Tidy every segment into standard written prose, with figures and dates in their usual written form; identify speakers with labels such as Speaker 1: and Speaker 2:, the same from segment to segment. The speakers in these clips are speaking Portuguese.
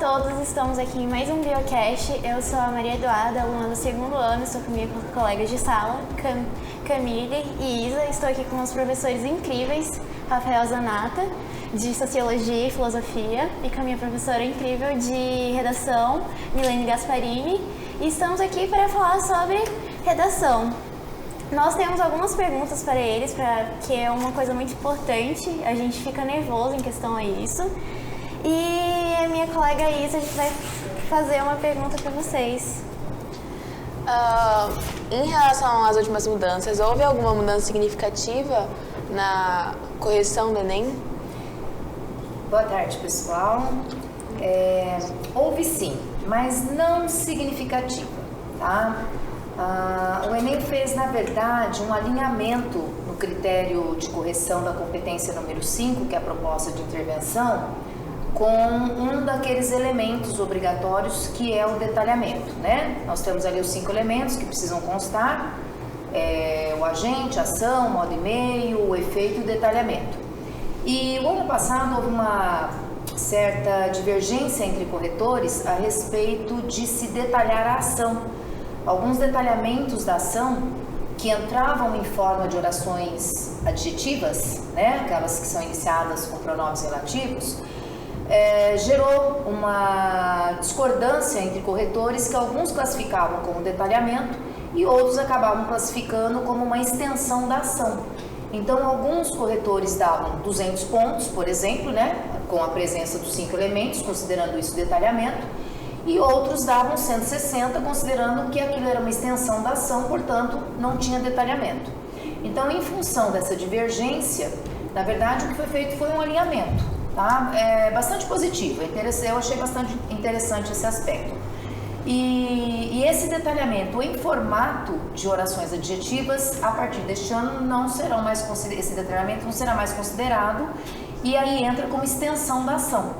Speaker 1: todos, estamos aqui em mais um Biocast. Eu sou a Maria Eduarda, aluna do segundo ano, estou com minhas colegas de sala, Camille e Isa. Estou aqui com os professores incríveis, Rafael Zanata, de Sociologia e Filosofia, e com a minha professora incrível de Redação, Milene Gasparini. E estamos aqui para falar sobre redação. Nós temos algumas perguntas para eles, que é uma coisa muito importante, a gente fica nervoso em questão a isso. E a minha colega Isa, a gente vai fazer uma pergunta para vocês.
Speaker 2: Em relação às últimas mudanças, houve alguma mudança significativa na correção do Enem?
Speaker 3: Boa tarde, pessoal. Houve sim, mas não significativa, tá? O Enem fez, na verdade, um alinhamento no critério de correção da competência número 5, que é a proposta de intervenção, com um daqueles elementos obrigatórios que é o detalhamento, né? Nós temos ali os 5 elementos que precisam constar, o agente, a ação, modo e meio, o efeito e o detalhamento. E o ano passado houve uma certa divergência entre corretores a respeito de se detalhar a ação. Alguns detalhamentos da ação que entravam em forma de orações adjetivas, né? Aquelas que são iniciadas com pronomes relativos, gerou uma discordância entre corretores que alguns classificavam como detalhamento e outros acabavam classificando como uma extensão da ação. Então, alguns corretores davam 200 pontos, por exemplo, né, com a presença dos 5 elementos, considerando isso detalhamento, e outros davam 160, considerando que aquilo era uma extensão da ação, portanto, não tinha detalhamento. Então, em função dessa divergência, na verdade, o que foi feito foi um alinhamento. Tá? É bastante positivo, eu achei bastante interessante esse aspecto. E esse detalhamento em formato de orações adjetivas, a partir deste ano, esse detalhamento não será mais considerado, e aí entra como extensão da ação.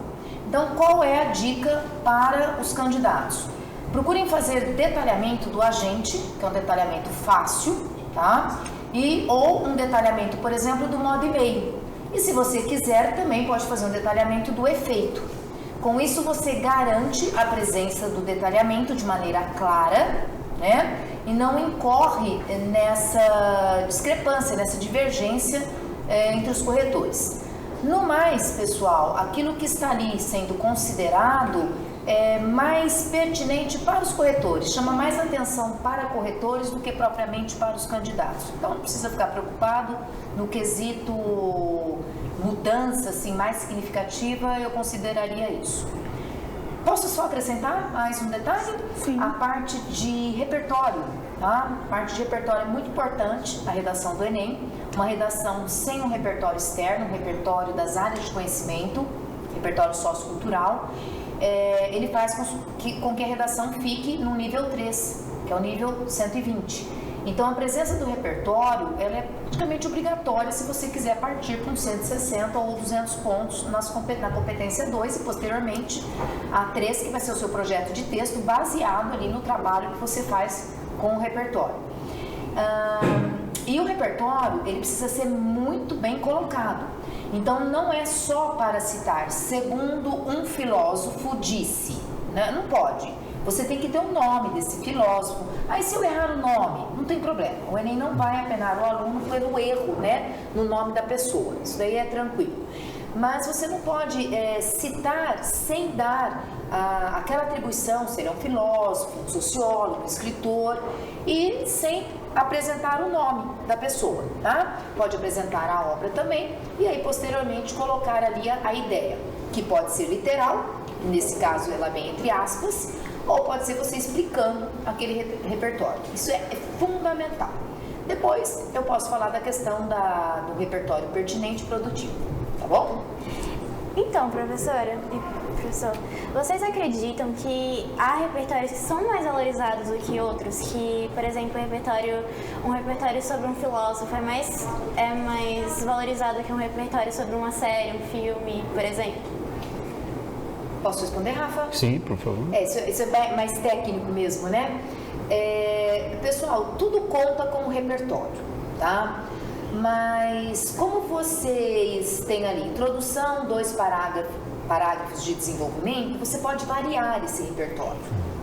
Speaker 3: Então, qual é a dica para os candidatos? Procurem fazer detalhamento do agente, que é um detalhamento fácil, tá? Ou um detalhamento, por exemplo, do modo e meio. E se você quiser, também pode fazer um detalhamento do efeito. Com isso, você garante a presença do detalhamento de maneira clara, né? E não incorre nessa discrepância, nessa divergência entre os corretores. No mais, pessoal, aquilo que está ali sendo considerado é mais pertinente para os corretores, chama mais atenção para corretores do que propriamente para os candidatos. Então, não precisa ficar preocupado no quesito mudança assim, mais significativa, eu consideraria isso. Posso só acrescentar mais um detalhe?
Speaker 1: Sim.
Speaker 3: A parte de repertório, tá? A parte de repertório é muito importante na redação do Enem, uma redação sem um repertório externo, um repertório das áreas de conhecimento, repertório sociocultural. Ele faz com que a redação fique no nível 3, que é o nível 120. Então, a presença do repertório, ela é praticamente obrigatória se você quiser partir para uns 160 ou 200 pontos na competência 2 e, posteriormente, a 3, que vai ser o seu projeto de texto baseado ali no trabalho que você faz com o repertório. E o repertório, ele precisa ser muito bem colocado. Então, não é só para citar, segundo um filósofo disse, né? Não pode. Você tem que ter um nome desse filósofo. Aí, se eu errar o nome, não tem problema. O Enem não vai apenar o aluno pelo erro, né, no nome da pessoa. Isso daí é tranquilo. Mas você não pode citar sem dar aquela atribuição, seria um filósofo, um sociólogo, um escritor, e sem apresentar o nome da pessoa, tá? Pode apresentar a obra também, e aí posteriormente colocar ali a ideia, que pode ser literal, nesse caso ela vem entre aspas, ou pode ser você explicando aquele repertório. Isso é fundamental. Depois eu posso falar da questão do repertório pertinente e produtivo, tá bom?
Speaker 1: Então, professora e professor, vocês acreditam que há repertórios que são mais valorizados do que outros? Que, por exemplo, um repertório sobre um filósofo é mais valorizado que um repertório sobre uma série, um filme, por exemplo?
Speaker 3: Posso responder, Rafa?
Speaker 4: Sim, por favor.
Speaker 3: Isso é mais técnico mesmo, né? Pessoal, tudo conta com o repertório, tá? Mas como vocês têm ali introdução, 2 parágrafos, parágrafos de desenvolvimento, você pode variar esse repertório,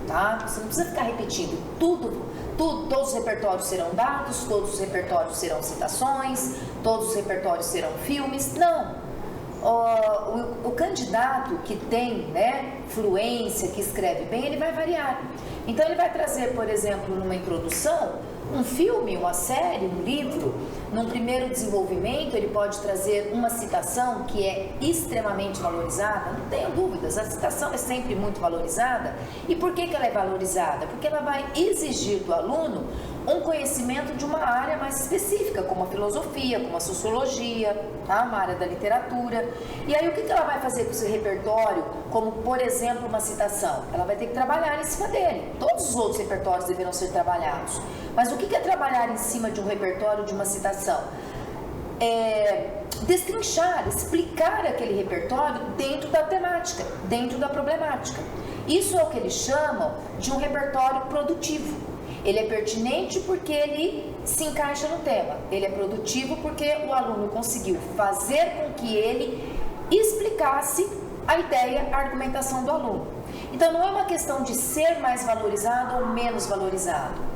Speaker 3: tá? Você não precisa ficar repetindo todos os repertórios serão dados, todos os repertórios serão citações, todos os repertórios serão filmes, não. O candidato que tem, né, fluência, que escreve bem, ele vai variar. Então ele vai trazer, por exemplo, numa introdução, um filme, uma série, um livro. Num primeiro desenvolvimento, ele pode trazer uma citação que é extremamente valorizada, não tenho dúvidas, a citação é sempre muito valorizada. E por que ela é valorizada? Porque ela vai exigir do aluno um conhecimento de uma área mais específica, como a filosofia, como a sociologia, tá? Uma área da literatura. E aí o que ela vai fazer com esse repertório, como por exemplo uma citação? Ela vai ter que trabalhar em cima dele. Todos os outros repertórios deverão ser trabalhados. Mas o que é trabalhar em cima de um repertório, de uma citação? Destrinchar, explicar aquele repertório dentro da temática, dentro da problemática. Isso é o que eles chamam de um repertório produtivo. Ele é pertinente porque ele se encaixa no tema. Ele é produtivo porque o aluno conseguiu fazer com que ele explicasse a ideia, a argumentação do aluno. Então não é uma questão de ser mais valorizado ou menos valorizado.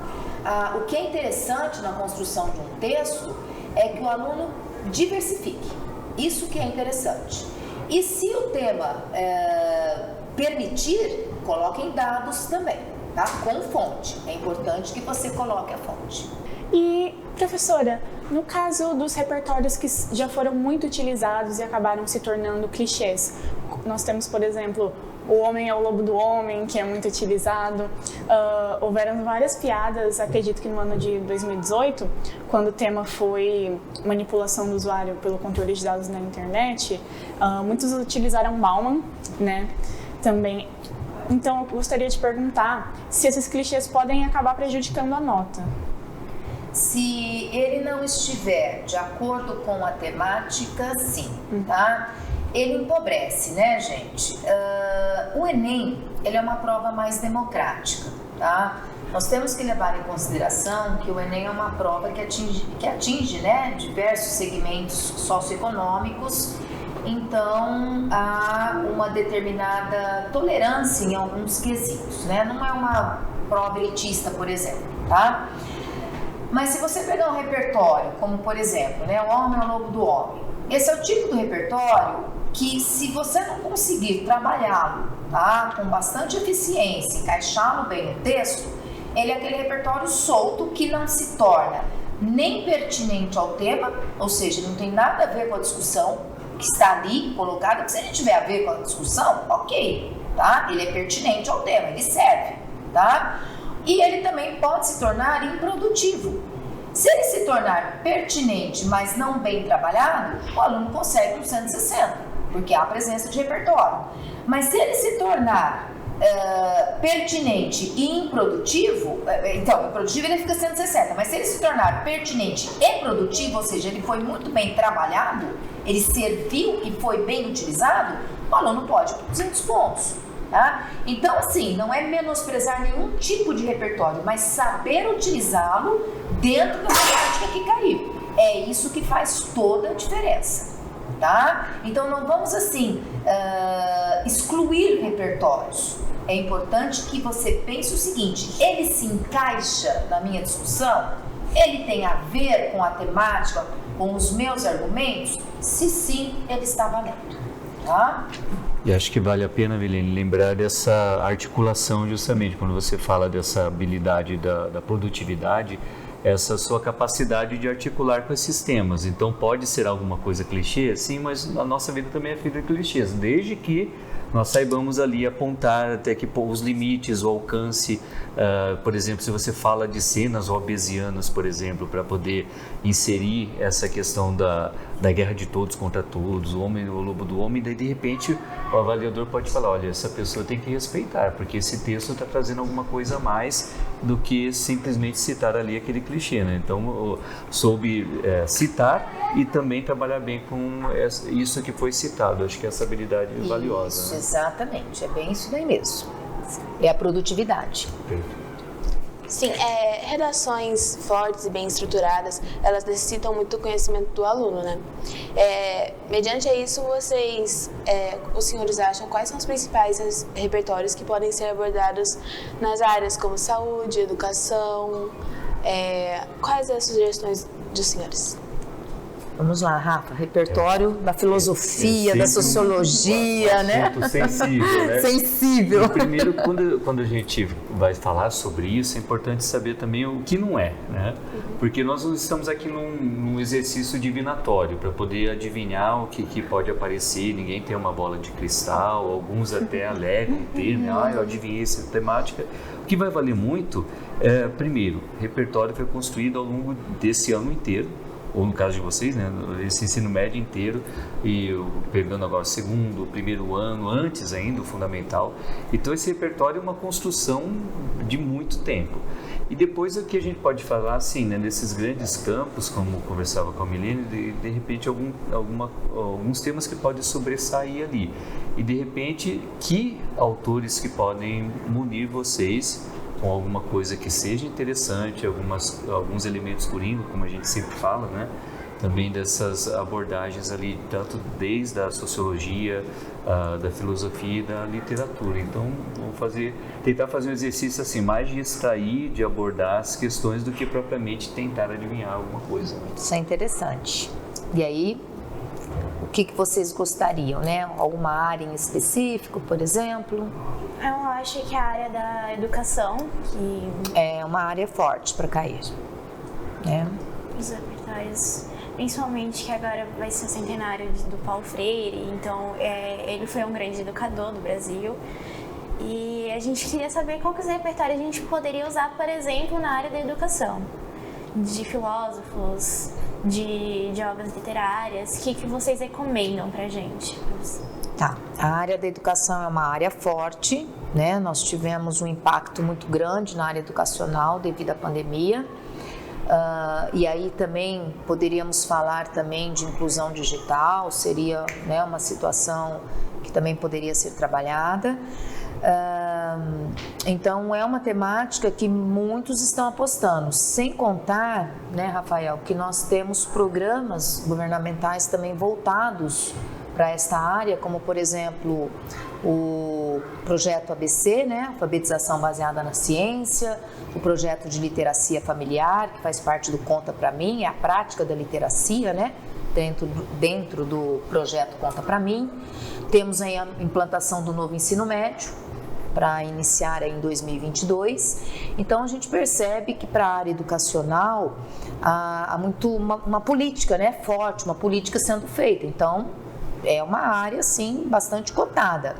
Speaker 3: O que é interessante na construção de um texto é que o aluno diversifique. Isso que é interessante. E se o tema permitir, coloquem dados também, tá? Com fonte. É importante que você coloque a fonte.
Speaker 4: E, professora, no caso dos repertórios que já foram muito utilizados e acabaram se tornando clichês, nós temos, por exemplo, O Homem é o Lobo do Homem, que é muito utilizado. Houveram várias piadas, acredito que no ano de 2018, quando o tema foi manipulação do usuário pelo controle de dados na internet, muitos utilizaram Bauman, né, também. Então, eu gostaria de perguntar se esses clichês podem acabar prejudicando a nota.
Speaker 3: Se ele não estiver de acordo com a temática, sim, tá? Ele empobrece, né, gente? O Enem, ele é uma prova mais democrática, tá? Nós temos que levar em consideração que o Enem é uma prova que atinge, né, diversos segmentos socioeconômicos. Então, há uma determinada tolerância em alguns quesitos, né? Não é uma prova elitista, por exemplo, tá? Mas se você pegar um repertório, como por exemplo, né, O Homem é o Lobo do Homem, esse é o tipo do repertório que, se você não conseguir trabalhá-lo, tá, com bastante eficiência, encaixá-lo bem no texto, ele é aquele repertório solto que não se torna nem pertinente ao tema, ou seja, não tem nada a ver com a discussão que está ali colocada. Se ele tiver a ver com a discussão, ok, tá? Ele é pertinente ao tema, ele serve, tá? E ele também pode se tornar improdutivo. Se ele se tornar pertinente, mas não bem trabalhado, o aluno consegue um 160, porque há a presença de repertório. Mas se ele se tornar pertinente e improdutivo, então, improdutivo ele fica 160, mas se ele se tornar pertinente e produtivo, ou seja, ele foi muito bem trabalhado, ele serviu e foi bem utilizado, o aluno pode ir para 200 pontos. Tá? Então, assim, não é menosprezar nenhum tipo de repertório, mas saber utilizá-lo dentro da temática que caiu. É isso que faz toda a diferença, tá? Então, não vamos, assim, excluir repertórios. É importante que você pense o seguinte: ele se encaixa na minha discussão? Ele tem a ver com a temática, com os meus argumentos? Se sim, ele está valendo, tá?
Speaker 5: E acho que vale a pena, Milene, lembrar dessa articulação justamente, quando você fala dessa habilidade da produtividade, essa sua capacidade de articular com esses temas. Então pode ser alguma coisa clichê, sim, mas a nossa vida também é feita de clichês, desde que nós saibamos ali apontar até que os limites, o alcance. Por exemplo, se você fala de cenas hobbesianas, por exemplo, para poder inserir essa questão da guerra de todos contra todos, o homem, o lobo do homem, daí de repente o avaliador pode falar: olha, essa pessoa tem que respeitar, porque esse texto está trazendo alguma coisa a mais do que simplesmente citar ali aquele clichê, né? Então, soube citar e também trabalhar bem com isso que foi citado. Acho que essa habilidade é valiosa.
Speaker 3: Isso,
Speaker 5: né?
Speaker 3: Exatamente, é bem isso daí mesmo. É a produtividade.
Speaker 2: Sim, redações fortes e bem estruturadas, elas necessitam muito do conhecimento do aluno, né? Mediante a isso, os senhores acham quais são os principais repertórios que podem ser abordados nas áreas como saúde, educação? Quais as sugestões dos senhores?
Speaker 3: Vamos lá, Rafa, repertório da filosofia, da sociologia, né?
Speaker 5: Assunto sensível, né?
Speaker 3: Sensível.
Speaker 5: Primeiro, quando a gente vai falar sobre isso, é importante saber também o que não é, né? Porque nós estamos aqui num exercício divinatório para poder adivinhar o que pode aparecer. Ninguém tem uma bola de cristal, alguns até alegam ter, né? Eu adivinhei essa temática. O que vai valer muito primeiro, o repertório foi construído ao longo desse ano inteiro, ou no caso de vocês, né, esse ensino médio inteiro, e pegando agora o segundo, o primeiro ano, antes ainda, o fundamental. Então esse repertório é uma construção de muito tempo. E depois o que a gente pode falar, assim, né, nesses grandes campos, como eu conversava com a Milene, de repente alguns temas que podem sobressair ali. E de repente, que autores que podem munir vocês com alguma coisa que seja interessante, alguns elementos coringa, como a gente sempre fala, né? Também dessas abordagens ali, tanto desde a sociologia, da filosofia e da literatura. Então, tentar fazer um exercício assim, mais de extrair, de abordar as questões do que propriamente tentar adivinhar alguma coisa. Né?
Speaker 3: Isso é interessante. E aí, o que vocês gostariam, né? Alguma área em específico, por exemplo?
Speaker 1: Eu acho que a área da educação, que
Speaker 3: é uma área forte para cair, né?
Speaker 1: Os repertórios, principalmente que agora vai ser o centenário do Paulo Freire, então ele foi um grande educador do Brasil. E a gente queria saber qual que os repertórios a gente poderia usar, por exemplo, na área da educação, de filósofos, de obras literárias. O que vocês recomendam pra gente?
Speaker 3: Tá, a área da educação é uma área forte, né? Nós tivemos um impacto muito grande na área educacional devido à pandemia. E aí também poderíamos falar também de inclusão digital, seria, né, uma situação que também poderia ser trabalhada. Então é uma temática que muitos estão apostando, sem contar, né, Rafael, que nós temos programas governamentais também voltados para esta área, como por exemplo o projeto ABC, né, alfabetização baseada na ciência, o projeto de literacia familiar, que faz parte do Conta Pra Mim, é a prática da literacia, né, dentro do projeto Conta Pra Mim. Temos aí a implantação do novo ensino médio, para iniciar em 2022. Então a gente percebe que para a área educacional há muito uma política, né, forte, uma política sendo feita. Então é uma área sim bastante cotada.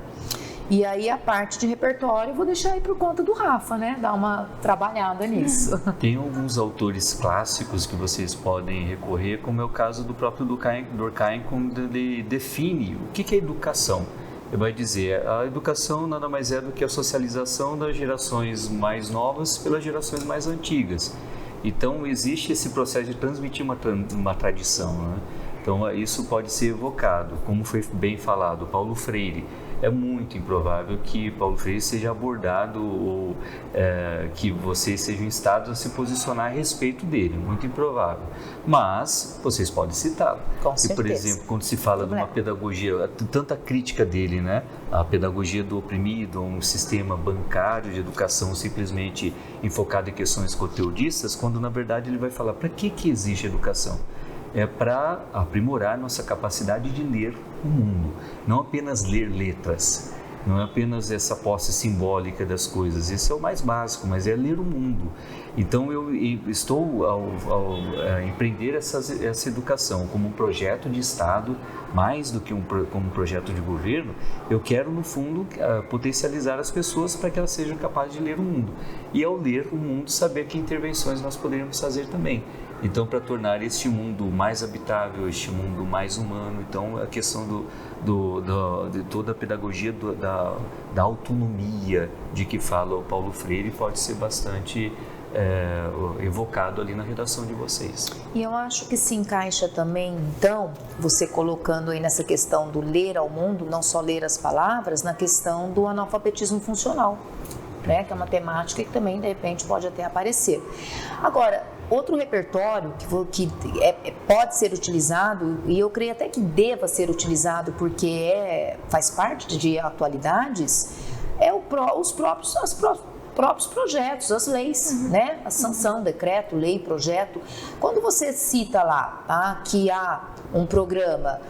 Speaker 3: E aí a parte de repertório eu vou deixar aí por conta do Rafa, né, dar uma trabalhada nisso.
Speaker 5: Tem alguns autores clássicos que vocês podem recorrer, como é o caso do próprio Durkheim, quando ele define o que é educação. Ele vai dizer, a educação nada mais é do que a socialização das gerações mais novas pelas gerações mais antigas. Então, existe esse processo de transmitir uma tradição, né? Então, isso pode ser evocado, como foi bem falado, Paulo Freire. É muito improvável que Paulo Freire seja abordado ou que vocês sejam instados a se posicionar a respeito dele, muito improvável. Mas vocês podem citá-lo.
Speaker 3: Com certeza.
Speaker 5: E, por exemplo, quando se fala de uma pedagogia, tanta crítica dele, né? A pedagogia do oprimido, um sistema bancário de educação simplesmente enfocado em questões conteudistas, quando na verdade ele vai falar, para que existe educação? É para aprimorar nossa capacidade de ler o mundo, não apenas ler letras, não é apenas essa posse simbólica das coisas, esse é o mais básico, mas é ler o mundo. Então eu estou ao empreender essa educação como um projeto de Estado, mais do que como um projeto de governo, eu quero no fundo potencializar as pessoas para que elas sejam capazes de ler o mundo. E ao ler o mundo, saber que intervenções nós poderíamos fazer também. Então, para tornar este mundo mais habitável, este mundo mais humano, então a questão de toda a pedagogia da autonomia de que fala o Paulo Freire pode ser bastante evocado ali na redação de vocês.
Speaker 3: E eu acho que se encaixa também, então, você colocando aí nessa questão do ler ao mundo, não só ler as palavras, na questão do analfabetismo funcional, né, que é uma temática que também, de repente, pode até aparecer. Agora, Outro repertório que pode ser utilizado, e eu creio até que deva ser utilizado porque faz parte de atualidades, é os próprios projetos, as leis, né? A sanção, decreto, lei, projeto. Quando você cita lá, tá, que há um programa,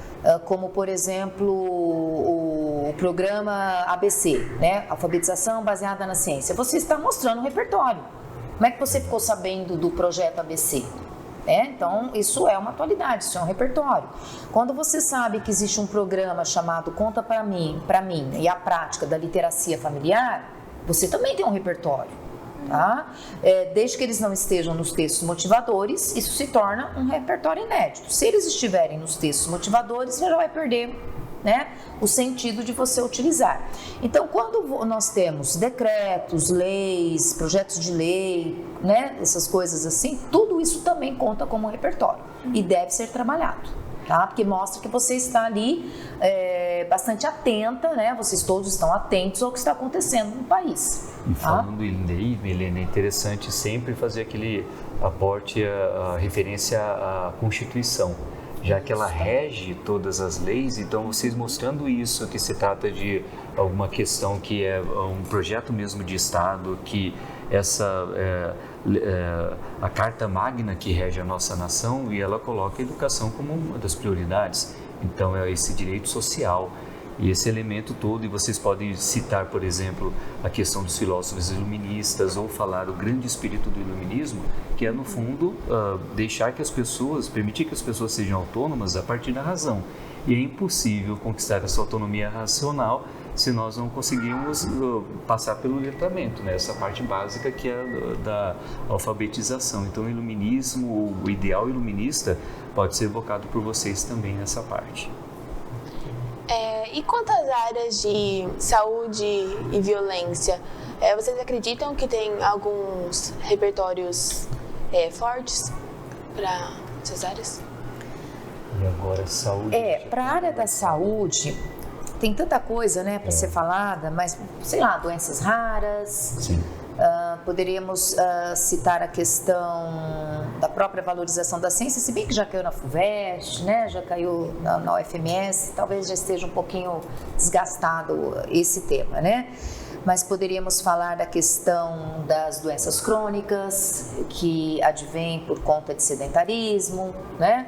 Speaker 3: como por exemplo o programa ABC, né? Alfabetização baseada na ciência, você está mostrando um repertório. Como é que você ficou sabendo do projeto ABC? Então, isso é uma atualidade, isso é um repertório. Quando você sabe que existe um programa chamado Conta para mim, e a prática da literacia familiar, você também tem um repertório, tá? Desde que eles não estejam nos textos motivadores, isso se torna um repertório inédito. Se eles estiverem nos textos motivadores, já vai perder, né, o sentido de você utilizar. Então, quando nós temos decretos, leis, projetos de lei, né, essas coisas assim, tudo isso também conta como um repertório e deve ser trabalhado, tá? Porque mostra que você está ali bastante atenta, né? Vocês todos estão atentos ao que está acontecendo no país.
Speaker 5: E falando em lei, Milena, é interessante sempre fazer aquele aporte, a referência à Constituição, já que ela rege todas as leis. Então, vocês mostrando isso, que se trata de alguma questão que é um projeto mesmo de Estado, que essa a Carta Magna que rege a nossa nação, e ela coloca a educação como uma das prioridades. Então, é esse direito social e esse elemento todo, e vocês podem citar, por exemplo, a questão dos filósofos iluministas, ou falar o grande espírito do iluminismo, que é, no fundo, deixar que as pessoas, permitir que as pessoas sejam autônomas a partir da razão. E é impossível conquistar essa autonomia racional se nós não conseguirmos passar pelo letramento, né? Essa parte básica que é da alfabetização. Então, o iluminismo, o ideal iluminista, pode ser evocado por vocês também nessa parte.
Speaker 2: E quanto às áreas de saúde e violência, vocês acreditam que tem alguns repertórios fortes para essas áreas?
Speaker 5: E agora, saúde.
Speaker 3: Para a área da saúde, tem tanta coisa, né, para ser falada, mas, sei lá, doenças raras.
Speaker 5: Sim.
Speaker 3: Poderíamos citar a questão da própria valorização da ciência, se bem que já caiu na FUVEST, né, já caiu na UFMS, talvez já esteja um pouquinho desgastado esse tema, né? Mas poderíamos falar da questão das doenças crônicas, que advêm por conta de sedentarismo, né?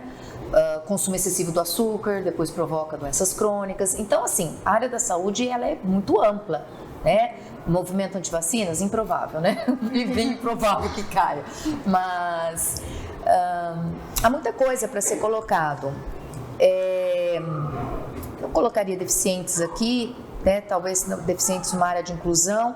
Speaker 3: Consumo excessivo do açúcar, depois provoca doenças crônicas. Então, assim, a área da saúde ela é muito ampla, né? Movimento antivacinas, improvável, né? Bem improvável que caia. Mas há muita coisa para ser colocado. Eu colocaria deficientes aqui, né? Talvez deficientes numa área de inclusão.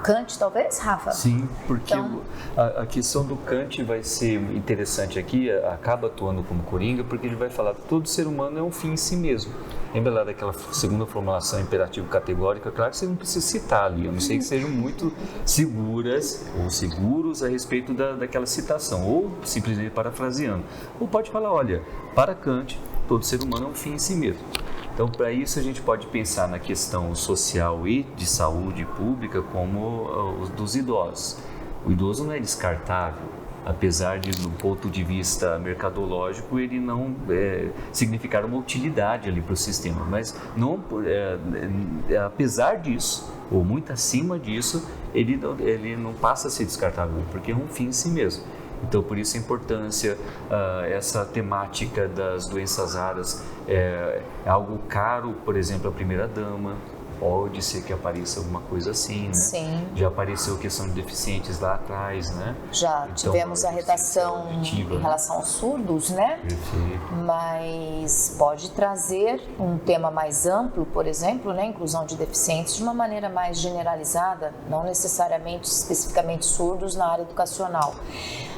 Speaker 3: Kant, talvez, Rafa?
Speaker 5: Sim, porque
Speaker 3: então,
Speaker 5: a questão do Kant vai ser interessante aqui, acaba atuando como coringa, porque ele vai falar que todo ser humano é um fim em si mesmo. Lembra lá daquela segunda formulação imperativo categórica? Claro que você não precisa citar ali, a não ser que sejam muito seguras ou seguros a respeito daquela citação, ou simplesmente parafraseando. Ou pode falar, olha, para Kant, todo ser humano é um fim em si mesmo. Então, para isso, a gente pode pensar na questão social e de saúde pública como os dos idosos. O idoso não é descartável, apesar de, do ponto de vista mercadológico, ele não significar uma utilidade ali para o sistema. Mas, não, apesar disso, ou muito acima disso, ele não passa a ser descartável, porque é um fim em si mesmo. Então, por isso a importância, essa temática das doenças raras é algo caro, por exemplo, a primeira-dama, pode ser que apareça alguma coisa assim, né?
Speaker 3: Sim.
Speaker 5: Já apareceu questão de deficientes lá atrás, né?
Speaker 3: Já
Speaker 5: então,
Speaker 3: tivemos a redação em relação aos surdos, né?
Speaker 5: Perfeito.
Speaker 3: Mas pode trazer um tema mais amplo, por exemplo, né? Inclusão de deficientes de uma maneira mais generalizada, não necessariamente especificamente surdos na área educacional.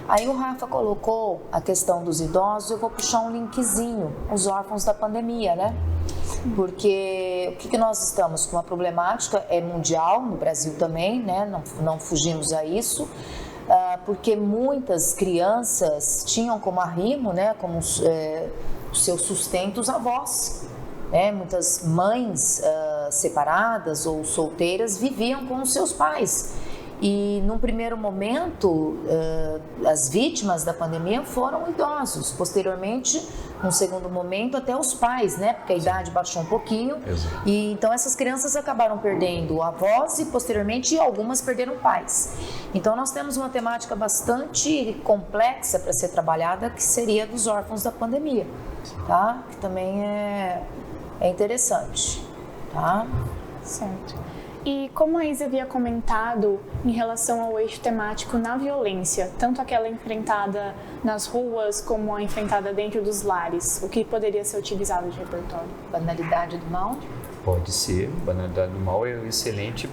Speaker 3: Aí o Rafa colocou a questão dos idosos, eu vou puxar um linkzinho, os órfãos da pandemia, né? Porque o que nós estamos com uma problemática mundial, no Brasil também, né? Não fugimos a isso, porque muitas crianças tinham como arrimo, né? Como o seu sustento os avós, né? Muitas mães separadas ou solteiras viviam com os seus pais. E num primeiro momento, as vítimas da pandemia foram idosos. Posteriormente, num segundo momento, até os pais, né? Porque a idade baixou um pouquinho.
Speaker 5: Exato.
Speaker 3: E então essas crianças acabaram perdendo avós e posteriormente algumas perderam pais. Então nós temos uma temática bastante complexa para ser trabalhada, que seria dos órfãos da pandemia, tá? Que também é interessante, tá?
Speaker 4: Certo. E como a Isa havia comentado em relação ao eixo temático na violência, tanto aquela enfrentada nas ruas como a enfrentada dentro dos lares, o que poderia ser utilizado de repertório?
Speaker 3: Banalidade do mal?
Speaker 5: Pode ser, banalidade do mal é excelente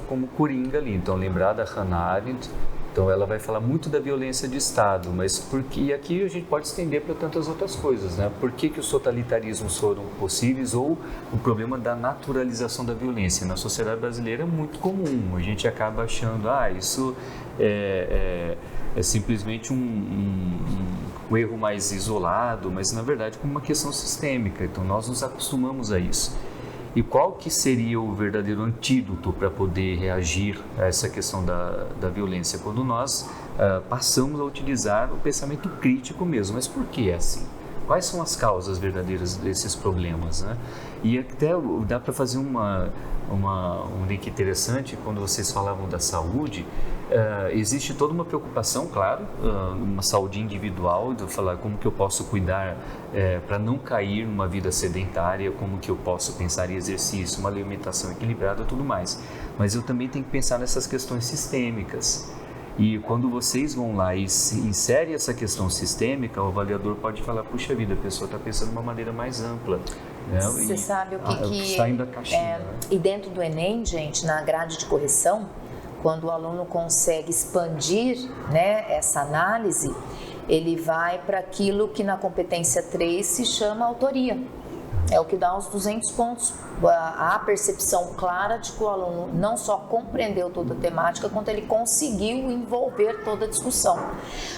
Speaker 5: como coringa ali. Então, lembrar da Hannah Arendt, então ela vai falar muito da violência de Estado, mas e aqui a gente pode estender para tantas outras coisas, né? Por que os totalitarismos foram possíveis ou o problema da naturalização da violência? Na sociedade brasileira é muito comum, a gente acaba achando, isso é simplesmente um erro mais isolado, mas na verdade como uma questão sistêmica, então nós nos acostumamos a isso. E qual que seria o verdadeiro antídoto para poder reagir a essa questão da violência? Quando nós passamos a utilizar o pensamento crítico mesmo. Mas por que é assim? Quais são as causas verdadeiras desses problemas, né? E até dá para fazer um link interessante quando vocês falavam da saúde. Existe toda uma preocupação, claro, uma saúde individual, de falar como que eu posso cuidar para não cair numa vida sedentária, como que eu posso pensar em exercício, uma alimentação equilibrada e tudo mais. Mas eu também tenho que pensar nessas questões sistêmicas. E quando vocês vão lá e inserem essa questão sistêmica, o avaliador pode falar, puxa vida, a pessoa está pensando de uma maneira mais ampla. Né?
Speaker 3: Você sabe o que
Speaker 5: saindo da caixinha, né?
Speaker 3: E dentro do Enem, gente, na grade de correção, quando o aluno consegue expandir, né, essa análise, ele vai para aquilo que na competência 3 se chama autoria. É o que dá os 200 pontos. A percepção clara de que o aluno não só compreendeu toda a temática, quanto ele conseguiu envolver toda a discussão.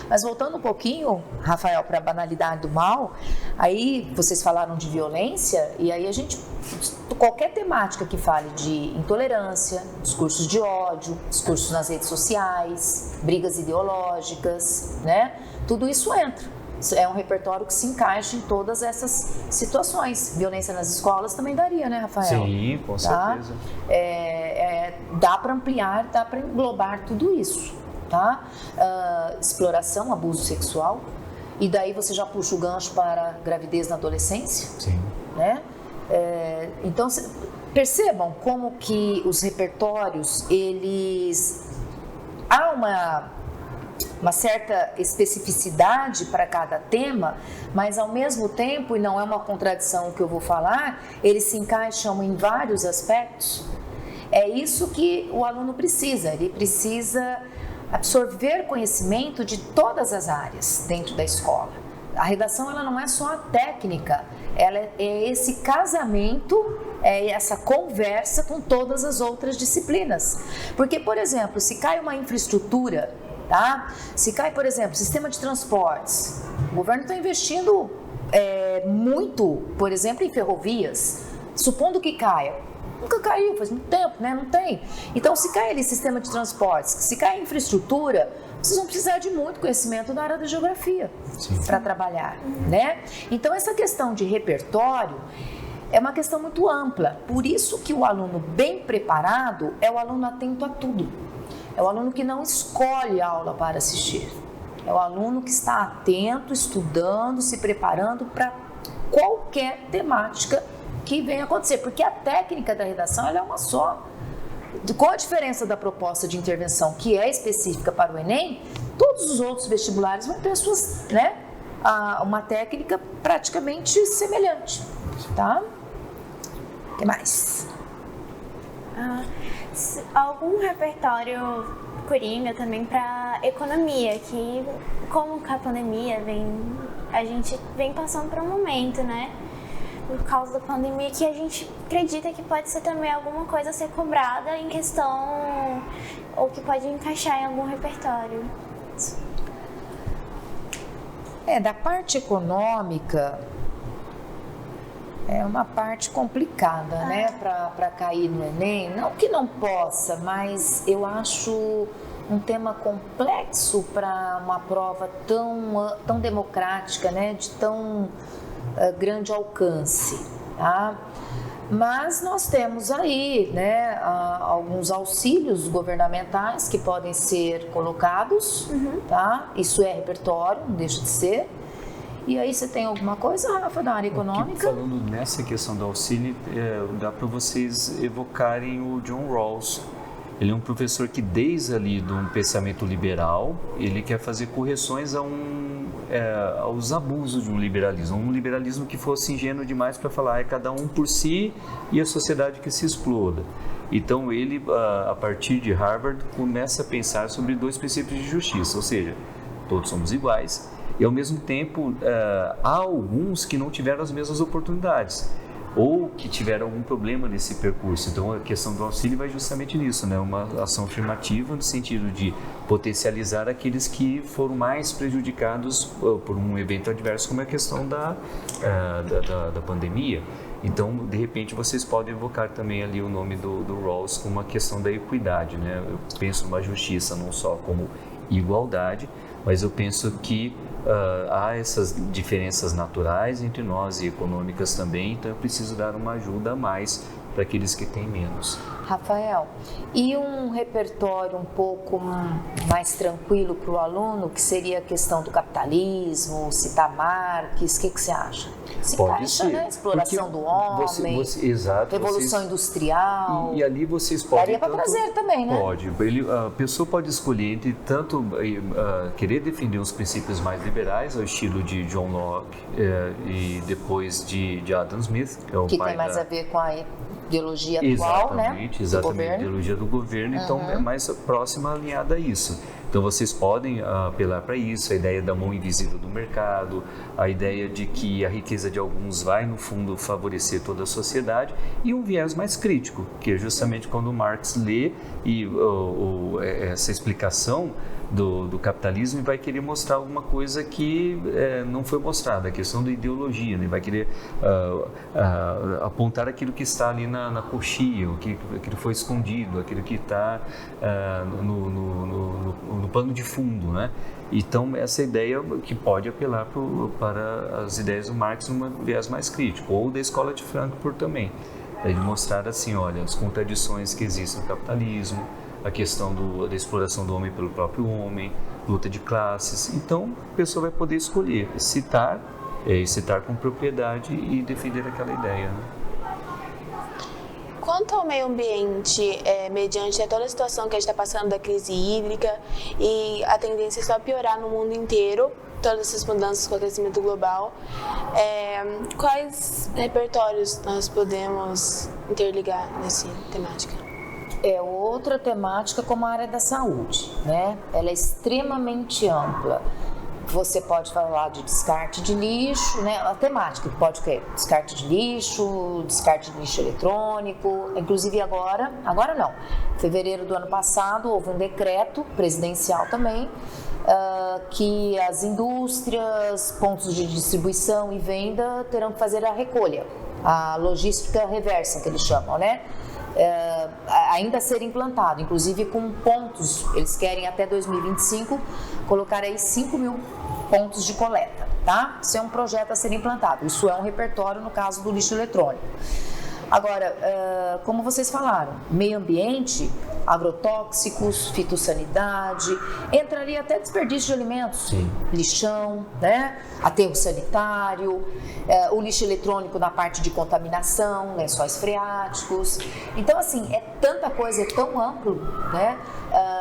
Speaker 3: Mas voltando um pouquinho, Rafael, para a banalidade do mal, aí vocês falaram de violência, e aí a gente, qualquer temática que fale de intolerância, discursos de ódio, discursos nas redes sociais, brigas ideológicas, né? Tudo isso entra. É um repertório que se encaixa em todas essas situações. Violência nas escolas também daria, né, Rafael?
Speaker 5: Sim, com certeza.
Speaker 3: Dá para ampliar, dá para englobar tudo isso, tá? Exploração, abuso sexual. E daí você já puxa o gancho para gravidez na adolescência.
Speaker 5: Sim.
Speaker 3: Né? Então, percebam como que os repertórios, eles... Há uma certa especificidade para cada tema, mas ao mesmo tempo, e não é uma contradição o que eu vou falar, eles se encaixam em vários aspectos. É isso que o aluno precisa, ele precisa absorver conhecimento de todas as áreas dentro da escola. A redação, ela não é só a técnica, ela é esse casamento, é essa conversa com todas as outras disciplinas. Porque, por exemplo, se cai uma infraestrutura, tá? Se cai, por exemplo, sistema de transportes, o governo está investindo muito, por exemplo, em ferrovias, supondo que caia. Nunca caiu, faz muito tempo, né? Não tem. Então, se cai ali sistema de transportes, se cai infraestrutura, vocês vão precisar de muito conhecimento da área da geografia para trabalhar, né? Então, essa questão de repertório é uma questão muito ampla. Por isso que o aluno bem preparado é o aluno atento a tudo. É o aluno que não escolhe aula para assistir. É o aluno que está atento, estudando, se preparando para qualquer temática que venha acontecer. Porque a técnica da redação ela é uma só. Com a diferença da proposta de intervenção, que é específica para o Enem, todos os outros vestibulares vão ter suas, né, uma técnica praticamente semelhante. Tá? O que mais?
Speaker 1: Algum repertório coringa também para economia, que como com a pandemia a gente vem passando por um momento, né? Por causa da pandemia, que a gente acredita que pode ser também alguma coisa a ser cobrada em questão, ou que pode encaixar em algum repertório.
Speaker 3: Da parte econômica, É uma parte complicada, né, para cair no Enem. Não que não possa, mas eu acho um tema complexo para uma prova tão democrática, né, de tão grande alcance, tá? Mas nós temos aí, né, alguns auxílios governamentais que podem ser colocados, tá? Isso é repertório, não deixa de ser. E aí você tem alguma coisa, Rafa, da área econômica?
Speaker 5: Falando nessa questão do auxílio, dá para vocês evocarem o John Rawls. Ele é um professor que desde ali de um pensamento liberal, ele quer fazer correções aos abusos de um liberalismo que fosse ingênuo demais para falar é cada um por si e a sociedade que se exploda. Então ele, a partir de Harvard, começa a pensar sobre 2 princípios de justiça, ou seja, todos somos iguais e ao mesmo tempo há alguns que não tiveram as mesmas oportunidades ou que tiveram algum problema nesse percurso. Então, a questão do auxílio vai justamente nisso, né? Uma ação afirmativa no sentido de potencializar aqueles que foram mais prejudicados por um evento adverso, como é a questão da pandemia. Então, de repente, vocês podem evocar também ali o nome do Rawls como uma questão da equidade, né? Eu penso numa justiça não só como igualdade, mas eu penso que há essas diferenças naturais entre nós e econômicas também, então eu preciso dar uma ajuda a mais para aqueles que têm menos.
Speaker 3: Rafael, e um repertório um pouco mais tranquilo para o aluno, que seria a questão do capitalismo, citar Marx, o que você acha? Se
Speaker 5: Pode
Speaker 3: encaixa,
Speaker 5: ser,
Speaker 3: né? Exploração do homem,
Speaker 5: exato,
Speaker 3: Revolução Industrial.
Speaker 5: E ali vocês podem...
Speaker 3: Daria para trazer também, né?
Speaker 5: Pode. A pessoa pode escolher entre tanto querer defender os princípios mais liberais, ao estilo de John Locke e depois de Adam Smith, que é o
Speaker 3: que
Speaker 5: pai
Speaker 3: tem mais a ver com a ideologia atual, né?
Speaker 5: Exatamente, a ideologia do governo, então é mais próxima, alinhada a isso. Então vocês podem apelar para isso, a ideia da mão invisível do mercado, a ideia de que a riqueza de alguns vai, no fundo, favorecer toda a sociedade, e um viés mais crítico, que é justamente quando Marx lê essa explicação do capitalismo e vai querer mostrar alguma coisa que não foi mostrada, a questão da ideologia, né? Vai querer apontar aquilo que está ali na coxia, aquilo que foi escondido, aquilo que está no pano de fundo, né? Então, essa ideia que pode apelar para as ideias do Marx num viés mais crítico, ou da escola de Frankfurt também, de mostrar assim, olha, as contradições que existem no capitalismo, a questão da exploração do homem pelo próprio homem, luta de classes. Então, a pessoa vai poder escolher citar com propriedade e defender aquela ideia, né?
Speaker 2: Quanto ao meio ambiente, mediante toda a situação que a gente está passando da crise hídrica e a tendência é só piorar no mundo inteiro, todas essas mudanças com o aquecimento global, quais repertórios nós podemos interligar nessa temática?
Speaker 3: É outra temática como a área da saúde, né? Ela é extremamente ampla. Você pode falar de descarte de lixo, né? A temática pode ter descarte de lixo eletrônico. Inclusive agora não. Em fevereiro do ano passado houve um decreto presidencial também que as indústrias, pontos de distribuição e venda terão que fazer a recolha, a logística reversa que eles chamam, né? Ainda a ser implantado, inclusive com pontos, eles querem até 2025 colocar aí 5 mil pontos de coleta, tá? Isso é um projeto a ser implantado, isso é um repertório no caso do lixo eletrônico. Agora, como vocês falaram, meio ambiente, agrotóxicos, fitossanidade, entraria até desperdício de alimentos,
Speaker 5: sim,
Speaker 3: lixão, né? Aterro sanitário, o lixo eletrônico na parte de contaminação, lençóis freáticos. Então, assim, é tanta coisa, é tão amplo, né?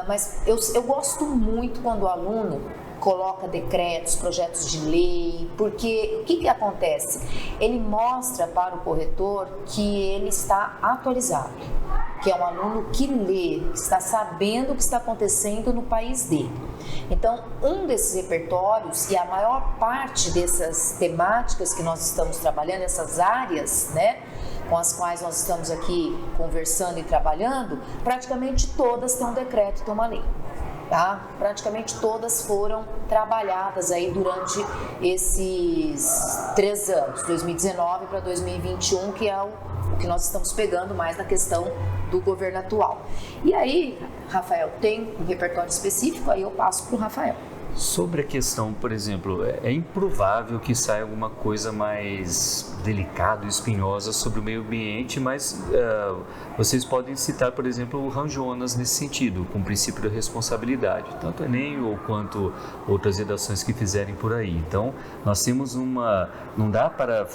Speaker 3: Mas eu gosto muito quando o aluno coloca decretos, projetos de lei, porque o que acontece? Ele mostra para o corretor que ele está atualizado, que é um aluno que lê, que está sabendo o que está acontecendo no país dele. Então, um desses repertórios e a maior parte dessas temáticas que nós estamos trabalhando, essas áreas, né, com as quais nós estamos aqui conversando e trabalhando, praticamente todas têm um decreto e têm uma lei. tá? Praticamente todas foram trabalhadas aí durante esses 3 anos, 2019 para 2021, que é o que nós estamos pegando mais na questão do governo atual. E aí, Rafael, tem um repertório específico, aí eu passo para o Rafael.
Speaker 5: Sobre a questão, por exemplo, é improvável que saia alguma coisa mais delicada e espinhosa sobre o meio ambiente, mas vocês podem citar, por exemplo, o Ram Jonas nesse sentido, com o princípio da responsabilidade, tanto o Enem ou quanto outras redações que fizerem por aí. Então, nós temos não dá para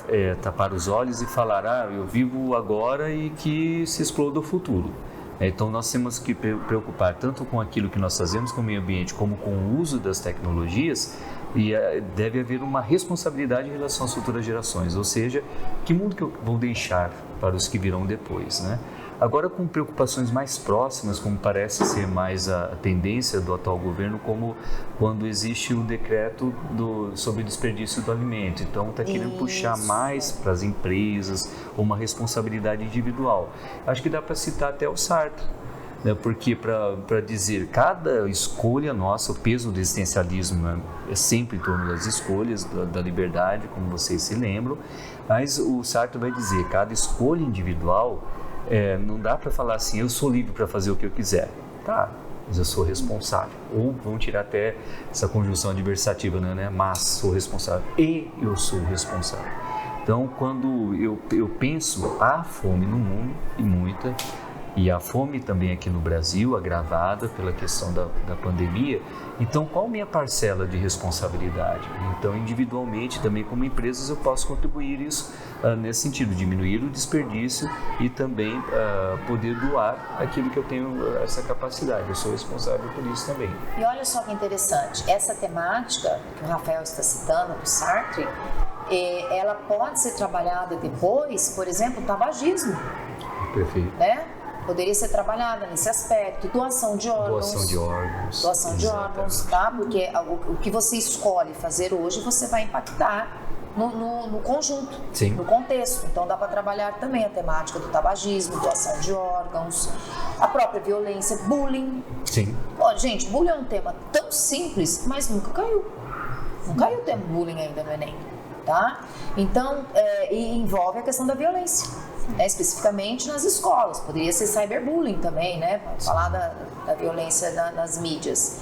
Speaker 5: tapar os olhos e falar, eu vivo agora e que se exploda o futuro. Então, nós temos que preocupar tanto com aquilo que nós fazemos com o meio ambiente, como com o uso das tecnologias, e deve haver uma responsabilidade em relação às futuras gerações, ou seja, que mundo que eu vou deixar para os que virão depois, né? Agora, com preocupações mais próximas, como parece ser mais a tendência do atual governo, como quando existe o decreto sobre o desperdício do alimento. Então, está querendo puxar mais para as empresas uma responsabilidade individual. Acho que dá para citar até o Sartre, né? Porque para dizer cada escolha nossa, o peso do existencialismo, né? É sempre em torno das escolhas, da liberdade, como vocês se lembram, mas o Sartre vai dizer cada escolha individual. Não dá para falar assim, eu sou livre para fazer o que eu quiser. Tá, mas eu sou responsável. Ou vamos tirar até essa conjunção adversativa, né? Mas sou responsável e eu sou responsável. Então, quando eu penso, há fome no mundo, e muita, e a fome também aqui no Brasil, agravada pela questão da pandemia. Então, qual a minha parcela de responsabilidade? Então, individualmente, também como empresas, eu posso contribuir isso nesse sentido, diminuir o desperdício e também poder doar aquilo que eu tenho essa capacidade. Eu sou responsável por isso também.
Speaker 3: E olha só que interessante, essa temática que o Rafael está citando, do Sartre, ela pode ser trabalhada depois, por exemplo, o tabagismo.
Speaker 5: Perfeito.
Speaker 3: Né? Poderia ser trabalhada nesse aspecto, doação de órgãos. Doação de órgãos, tá? Porque o que você escolhe fazer hoje, você vai impactar no conjunto,
Speaker 5: sim,
Speaker 3: no contexto. Então dá para trabalhar também a temática do tabagismo, doação de órgãos, a própria violência, bullying.
Speaker 5: Sim.
Speaker 3: Gente, bullying é um tema tão simples, mas nunca caiu. Não caiu o termo bullying ainda no Enem, tá? Então, e envolve a questão da violência. Especificamente nas escolas, poderia ser cyberbullying também, né? Falar da violência nas mídias.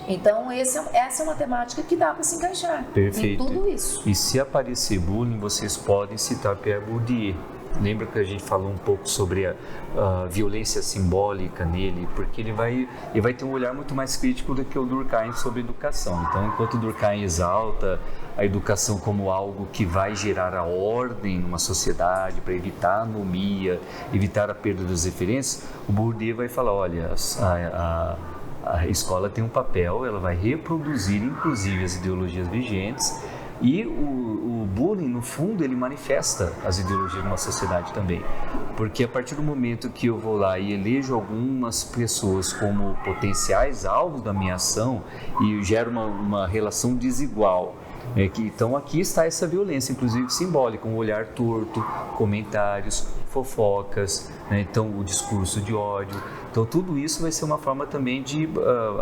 Speaker 3: Então, essa é uma temática que dá para se encaixar.
Speaker 5: Perfeito.
Speaker 3: Em tudo isso.
Speaker 5: E se aparecer bullying, vocês podem citar Pierre Bourdieu. Lembra que a gente falou um pouco sobre a violência simbólica nele, porque ele vai ter um olhar muito mais crítico do que o Durkheim sobre educação. Então, enquanto o Durkheim exalta a educação como algo que vai gerar a ordem numa sociedade para evitar a anomia, evitar a perda das referências, o Bourdieu vai falar, olha, a escola tem um papel, ela vai reproduzir inclusive as ideologias vigentes. E o bullying, no fundo, ele manifesta as ideologias de uma sociedade também. Porque a partir do momento que eu vou lá e elejo algumas pessoas como potenciais alvos da minha ação e gero uma relação desigual, então aqui está essa violência, inclusive simbólica, um olhar torto, comentários, fofocas, né? Então o discurso de ódio. Então tudo isso vai ser uma forma também de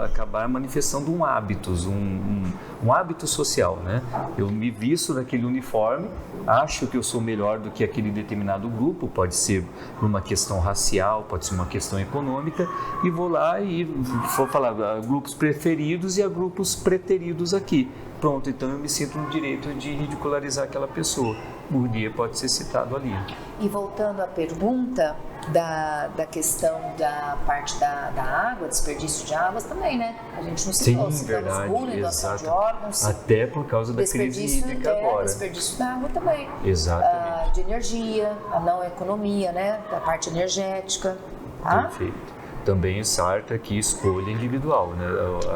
Speaker 5: acabar manifestando um hábitos, um hábito social, né? Eu me visto naquele uniforme, acho que eu sou melhor do que aquele determinado grupo, pode ser por uma questão racial, pode ser uma questão econômica, e vou lá e vou falar grupos preferidos e a grupos preteridos aqui. Pronto, então eu me sinto no direito de ridicularizar aquela pessoa. Bourdieu pode ser citado ali.
Speaker 3: E voltando à pergunta da questão da parte da água, desperdício de águas também, né? A gente não citou, citamos bullying, doação de órgãos.
Speaker 5: Até por causa da crise hídrica agora.
Speaker 3: Desperdício da água também.
Speaker 5: Exatamente.
Speaker 3: De energia, a não economia, né? Da parte energética. Tá?
Speaker 5: Perfeito. Também o Sartre aqui, escolha individual, né?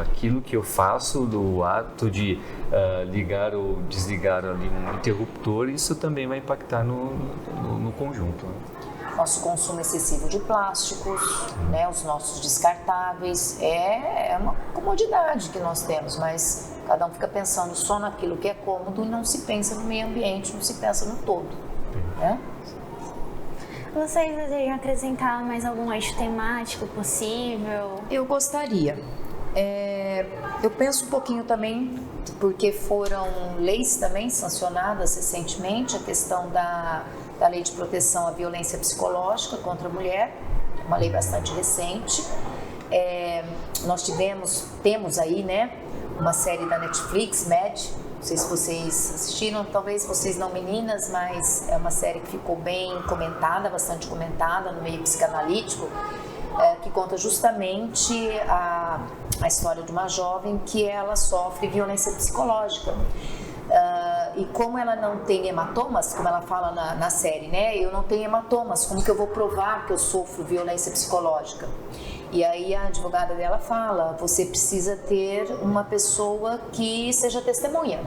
Speaker 5: Aquilo que eu faço do ato de ligar ou desligar ali um interruptor, isso também vai impactar no conjunto. Né?
Speaker 3: Nosso consumo excessivo de plásticos, né? Os nossos descartáveis, é uma comodidade que nós temos, mas cada um fica pensando só naquilo que é cômodo e não se pensa no meio ambiente, não se pensa no todo, né?
Speaker 1: Vocês desejam acrescentar mais algum eixo temático possível?
Speaker 3: Eu gostaria. Eu penso um pouquinho também, porque foram leis também sancionadas recentemente, a questão da Lei de Proteção à Violência Psicológica contra a Mulher, uma lei bastante recente. Nós temos aí, né, uma série da Netflix, Mad, não sei se vocês assistiram, talvez vocês não, meninas, mas é uma série que ficou bem comentada, bastante comentada no meio psicanalítico, que conta justamente a história de uma jovem que ela sofre violência psicológica. E como ela não tem hematomas, como ela fala na série, né? Eu não tenho hematomas, como que eu vou provar que eu sofro violência psicológica? E aí a advogada dela fala, você precisa ter uma pessoa que seja testemunha,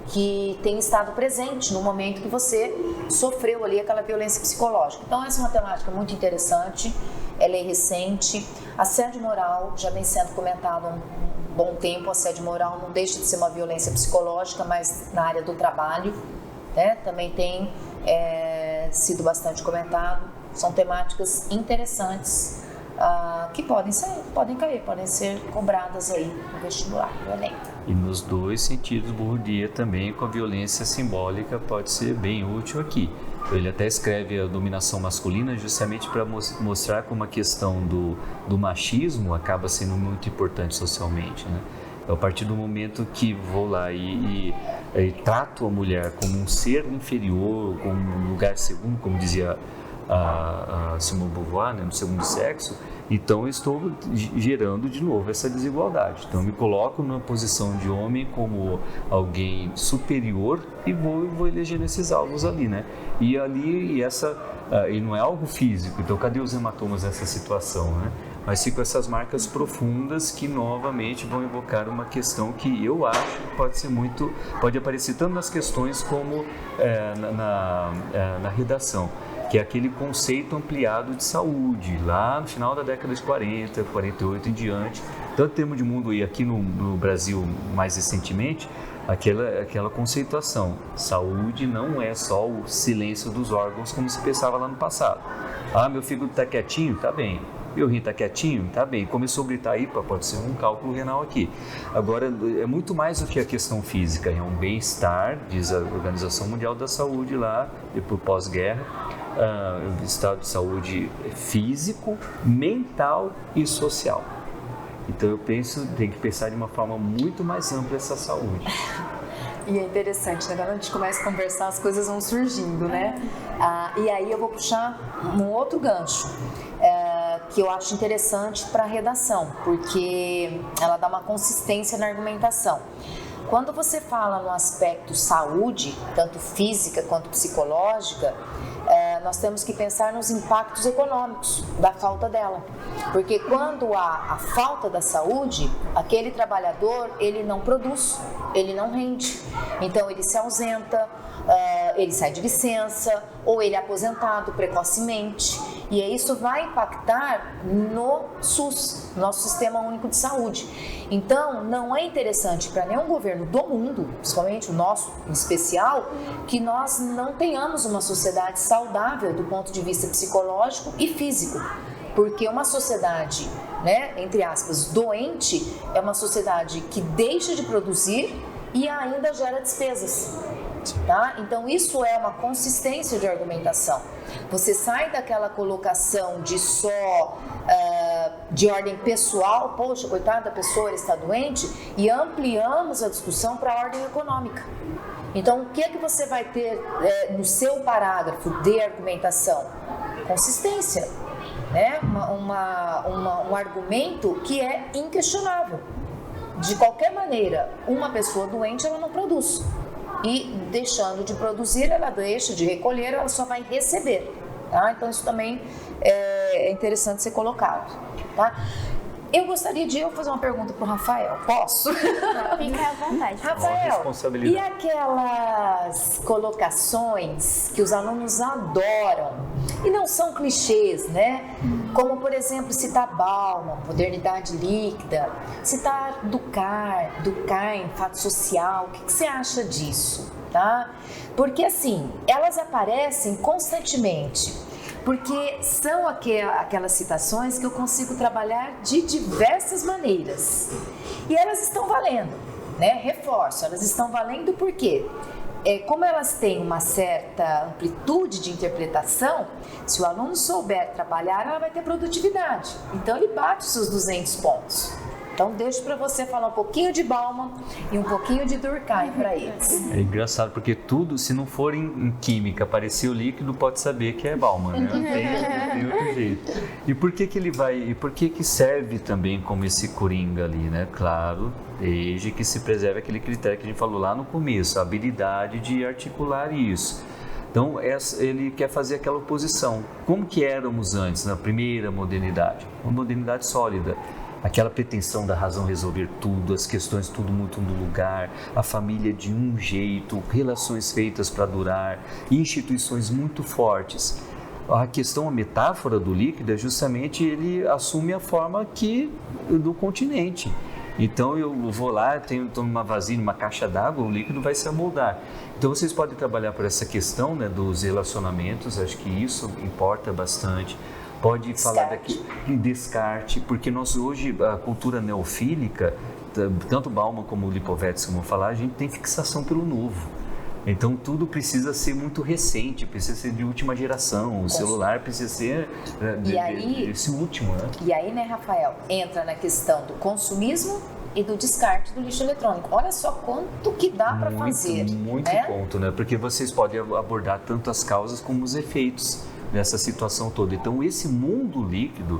Speaker 3: que tenha estado presente no momento que você sofreu ali aquela violência psicológica. Então essa é uma temática muito interessante, ela é recente. Assédio moral já vem sendo comentado há um bom tempo. Assédio moral não deixa de ser uma violência psicológica, mas na área do trabalho, né, também tem sido bastante comentado. São temáticas interessantes que podem ser cobradas aí no vestibular, no Enem.
Speaker 5: E nos dois sentidos, Bourdieu também com a violência simbólica pode ser bem útil aqui. Ele até escreve a dominação masculina justamente para mostrar como a questão do machismo acaba sendo muito importante socialmente, né? A partir do momento que vou lá e trato a mulher como um ser inferior, como um lugar segundo, como dizia a Simone de Beauvoir, né, no segundo sexo, então eu estou gerando de novo essa desigualdade. Então eu me coloco numa posição de homem como alguém superior e vou elegendo esses alvos ali, né? E não é algo físico, então cadê os hematomas nessa situação, né? Mas ficam essas marcas profundas que novamente vão evocar uma questão que eu acho que pode aparecer tanto nas questões como na redação, que é aquele conceito ampliado de saúde, lá no final da década de 40, 48 em diante. Tanto temos de mundo, e aqui no Brasil mais recentemente, aquela conceituação. Saúde não é só o silêncio dos órgãos como se pensava lá no passado. Meu fígado está quietinho? Tá bem. Meu rim está quietinho? Tá bem. Começou a gritar aí, pode ser um cálculo renal aqui. Agora, é muito mais do que a questão física, é um bem-estar, diz a Organização Mundial da Saúde lá, depois pós-guerra, estado de saúde físico, mental e social. Então eu penso, tem que pensar de uma forma muito mais ampla essa saúde.
Speaker 3: E é interessante, né? Quando a gente começa a conversar, as coisas vão surgindo, né? E aí eu vou puxar um outro gancho, que eu acho interessante para a redação, porque ela dá uma consistência na argumentação. Quando você fala no aspecto saúde, tanto física quanto psicológica, nós temos que pensar nos impactos econômicos da falta dela. Porque quando há a falta da saúde, aquele trabalhador, ele não produz, ele não rende. Então ele se ausenta, ele sai de licença, ou ele é aposentado precocemente. E isso vai impactar no SUS, nosso Sistema Único de Saúde. Então, não é interessante para nenhum governo do mundo, principalmente o nosso em especial, que nós não tenhamos uma sociedade saudável do ponto de vista psicológico e físico. Porque uma sociedade, né, entre aspas, doente, é uma sociedade que deixa de produzir e ainda gera despesas. Tá? Então isso é uma consistência de argumentação. Você sai daquela colocação de só de ordem pessoal, poxa, coitada da pessoa, ela está doente, e ampliamos a discussão para a ordem econômica. Então o que é que você vai ter no seu parágrafo de argumentação? Consistência, né? Um argumento que é inquestionável. De qualquer maneira, uma pessoa doente ela não produz. E deixando de produzir, ela deixa de recolher, ela só vai receber. Tá? Então isso também é interessante ser colocado. Tá? Eu gostaria de fazer uma pergunta para o Rafael. Posso?
Speaker 1: Fica à vontade.
Speaker 3: Rafael, e aquelas colocações que os alunos adoram e não são clichês, né? Como, por exemplo, citar Bauman, modernidade líquida, citar Durkheim, fato social. O que você acha disso? Tá? Porque, assim, elas aparecem constantemente. Porque são aquelas citações que eu consigo trabalhar de diversas maneiras. E elas estão valendo, né? Reforço, elas estão valendo porque, como elas têm uma certa amplitude de interpretação, se o aluno souber trabalhar, ela vai ter produtividade. Então, ele bate os seus 200 pontos. Então, deixo para você falar um pouquinho de Bauman e um pouquinho de Durkheim para eles.
Speaker 5: É engraçado, porque tudo, se não for em química, aparecer o líquido, pode saber que é Bauman, né? Não tem outro jeito. E por que ele vai, e por que serve também como esse coringa ali, né? Claro, desde que se preserve aquele critério que a gente falou lá no começo, a habilidade de articular isso. Então, ele quer fazer aquela oposição. Como que éramos antes, na primeira modernidade? Uma modernidade sólida. Aquela pretensão da razão resolver tudo, as questões tudo muito no lugar, a família de um jeito, relações feitas para durar, instituições muito fortes. A questão, a metáfora do líquido é justamente ele assume a forma do continente. Então eu vou lá, tomo uma vasilha, uma caixa d'água, o líquido vai se amoldar. Então vocês podem trabalhar por essa questão, né, dos relacionamentos, acho que isso importa bastante. Pode falar daqui de descarte, porque nós hoje, a cultura neofílica, tanto Bauman como Lipovetsky, como falar, a gente tem fixação pelo novo. Então tudo precisa ser muito recente, precisa ser de última geração, o celular precisa ser esse último, né?
Speaker 3: E aí, né, Rafael, entra na questão do consumismo e do descarte do lixo eletrônico. Olha só quanto que dá para fazer.
Speaker 5: Muito ponto, né? Porque vocês podem abordar tanto as causas como os efeitos dessa situação toda. Então, esse mundo líquido,